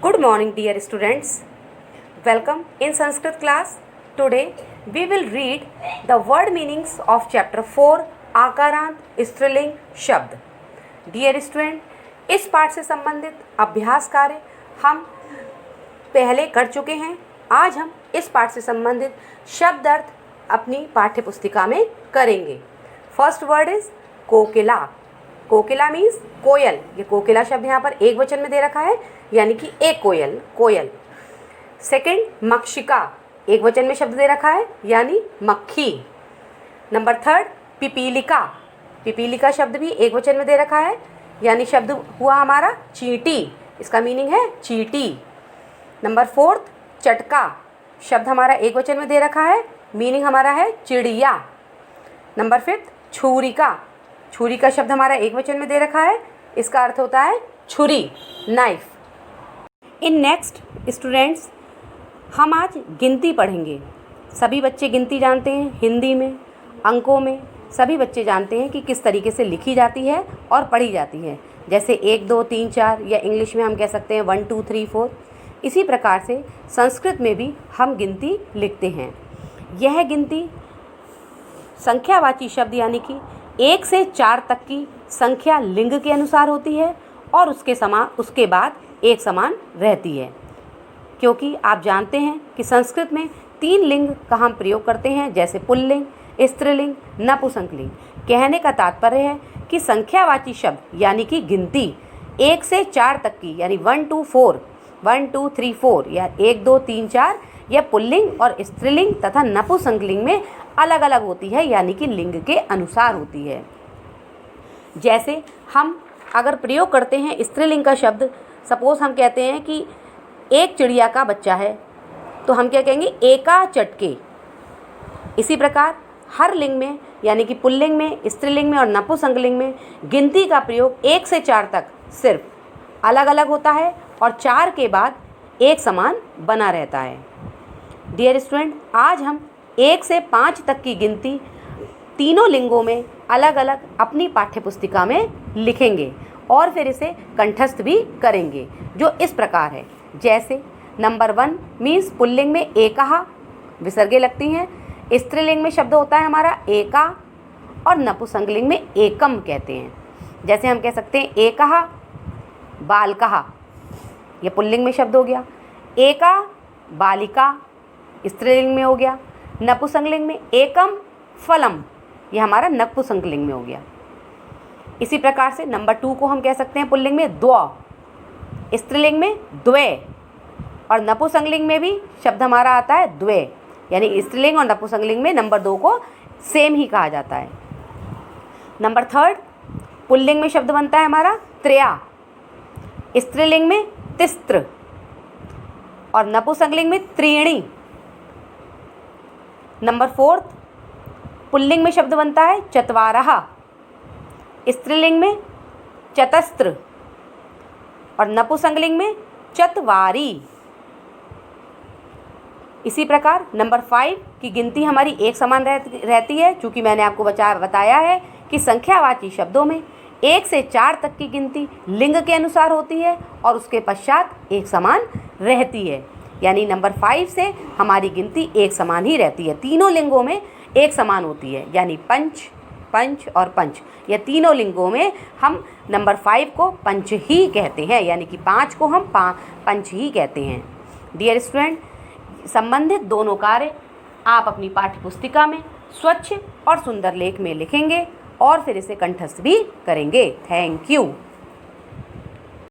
Good morning, dear students. Welcome in Sanskrit class. Today we will read the word meanings of chapter 4 आकारांत स्त्रीलिंग शब्द. Dear student, इस पाठ से संबंधित अभ्यास कार्य हम पहले कर चुके हैं. आज हम इस पाठ से संबंधित शब्द अर्थ अपनी पाठ्य पुस्तिका में करेंगे. First word is kokila. Kokila means koyal. ये कोकिला शब्द यहाँ पर एक वचन में दे रखा है, यानी कि एक कोयल, कोयल. सेकंड मक्षिका, एक वचन में शब्द दे रखा है, यानी मक्खी. Number third पिपीलिका. पिपीलिका शब्द भी एक वचन में दे रखा है, यानी शब्द हुआ हमारा चींटी. इसका मीनिंग है चींटी. नंबर फोर्थ चटका. शब्द हमारा एक वचन में दे रखा है, मीनिंग हमारा है चिड़िया. नंबर फिफ्थ छुरिका. छुरी का शब्द हमारा एक वचन में दे रखा है, इसका अर्थ होता है छुरी, नाइफ. इन नेक्स्ट स्टूडेंट्स, हम आज गिनती पढ़ेंगे. सभी बच्चे गिनती जानते हैं. हिंदी में, अंकों में सभी बच्चे जानते हैं कि किस तरीके से लिखी जाती है और पढ़ी जाती है. जैसे 1 2 3 4 या इंग्लिश में हम कह सकते हैं 1 2 3 4. इसी प्रकार से संस्कृत में भी हम गिनती लिखते हैं. यह गिनती संख्यावाची शब्द यानी कि 1 से 4 तक की संख्या लिंग के अनुसार होती है और उसके बाद एक समान रहती है. क्योंकि आप जानते हैं कि संस्कृत में 3 लिंग का हम प्रयोग करते हैं, जैसे पुल्लिंग, स्त्रीलिंग, नपुंसकलिंग. कहने का तात्पर्य है कि संख्यावाची शब्द यानी कि गिनती 1 से 4 तक की, यानी 1 2 4, 1 2 3 4 या 1 2 3 4 यह पुल्लिंग और स्त्रीलिंग तथा नपुंसकलिंग में अलग अलग होती है, यानी कि लिंग के अनुसार होती है. जैसे हम अगर प्रयोग करते हैं स्त्रीलिंग का शब्द, सपोज हम कहते हैं कि एक चिड़िया का बच्चा है, तो हम क्या कहेंगे, एका चटके. इसी प्रकार हर लिंग में, यानी कि पुल्लिंग में, स्त्रीलिंग में और नपुंसकलिंग में गिनती का प्रयोग 1 से 4 तक सिर्फ अलग अलग होता है और 4 के बाद एक समान बना रहता है. डियर स्टूडेंट, आज हम 1 से 5 तक की गिनती तीनों लिंगों में अलग अलग अपनी पाठ्यपुस्तिका में लिखेंगे और फिर इसे कंठस्थ भी करेंगे, जो इस प्रकार है. जैसे नंबर 1 मीन्स पुल्लिंग में एकहा, विसर्गे लगती हैं. स्त्रीलिंग में शब्द होता है हमारा एका और नपुंसकलिंग में एकम कहते हैं. जैसे हम कह सकते हैं एकहा बालकहा, यह पुल्लिंग में शब्द हो गया. एका बालिका स्त्रीलिंग में हो गया. नपुंसकलिंग में एकम फलम, यह हमारा नपुंसकलिंग में हो गया. इसी प्रकार से नंबर 2 को हम कह सकते हैं पुल्लिंग में द्व, स्त्रीलिंग में द्वे और नपुंसकलिंग में भी शब्द हमारा आता है द्वे, यानी स्त्रीलिंग और नपुंसकलिंग में नंबर 2 को सेम ही कहा जाता है. नंबर 3 पुल्लिंग में शब्द बनता है हमारा त्रेया, स्त्रीलिंग में तिस्त्र और नपुंसकलिंग में त्रीणी. नंबर 4 पुल्लिंग में शब्द बनता है चत्वारः, स्त्रीलिंग में चतस्त्र और नपुंसकलिंग में चत्वारी. इसी प्रकार नंबर 5 की गिनती हमारी एक समान रहती है, चूँकि मैंने आपको बताया है कि संख्यावाची शब्दों में 1 से 4 तक की गिनती लिंग के अनुसार होती है और उसके पश्चात एक समान रहती है. यानी नंबर 5 से हमारी गिनती एक समान ही रहती है, तीनों लिंगों में एक समान होती है. यानी पंच, पंच और पंच, यह तीनों लिंगों में हम नंबर 5 को पंच ही कहते हैं, यानी कि 5 को हम पंच ही कहते हैं. डियर स्टूडेंट, संबंधित दोनों कार्य आप अपनी पाठ्यपुस्तिका में स्वच्छ और सुंदर लेख में लिखेंगे और फिर इसे कंठस्थ भी करेंगे. Thank you.